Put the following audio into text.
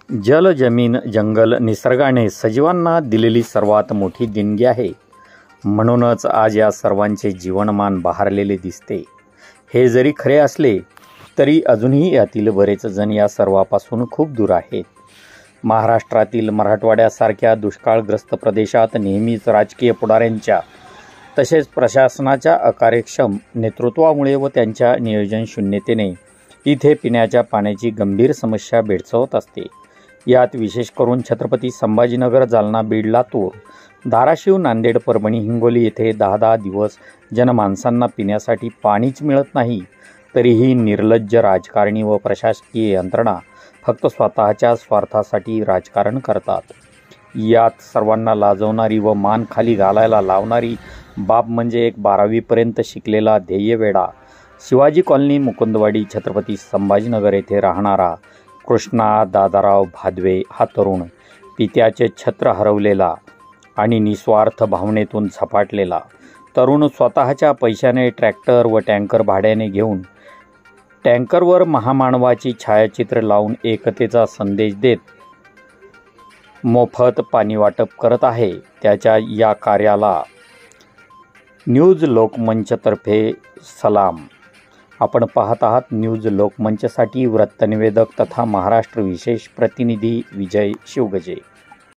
जल, जमीन, जंगल निसर्गाने सजीवांना दिलेली सर्वात मोठी देणगी आहे. म्हणूनच आज या सर्वांचे जीवनमान बहरलेले दिसते. हे जरी खरे असले तरी अजूनही यातील बरेच जण या सर्वापासून खूप दूर आहेत. महाराष्ट्रातील मराठवाड्यासारख्या दुष्काळग्रस्त प्रदेशात नेहमीच राजकीय पुढाऱ्यांच्या तसेच प्रशासनाच्या अकार्यक्षम नेतृत्वामुळे व त्यांच्या नियोजन शून्यतेने इथे पिण्याच्या पाण्याची गंभीर समस्या भेडसावत असते. यात विशेष करून छत्रपती संभाजीनगर, जालना, बीड, लातूर, धाराशिव, नांदेड, परभणी, हिंगोली येथे 10-10 दिवस जनमानसांना पिण्यासाठी पाणीच मिळत नाही. तरीही निर्लज्ज राजकारणी व प्रशासकीय यंत्रणा फक्त स्वतःच्या स्वार्थासाठी राजकारण करतात. यात सर्वांना लाजवणारी व मान खाली घालायला लावणारी बाब म्हणजे एक 12वी शिकलेला ध्येयवेडा शिवाजी कॉलनी, मुकुंदवाडी, छत्रपती संभाजीनगर येथे राहणारा कृष्णा दादाराव भादवे हा तरुण. पित्याचे छत्र हरवलेला आणि निस्वार्थ भावनेतून झपाटलेला तरुण स्वतःच्या पैशाने ट्रॅक्टर व टँकर भाड्याने घेऊन टँकरवर महामानवाची छायाचित्र लावून एकतेचा संदेश देत मोफत पाणी वाटप करत आहे. त्याच्या या कार्याला न्यूज लोकमंचतर्फे सलाम. आपण पाहत आहात न्यूज लोकमंचसाठी वृत्तनिवेदक तथा महाराष्ट्र विशेष प्रतिनिधी विजय शिवगजे.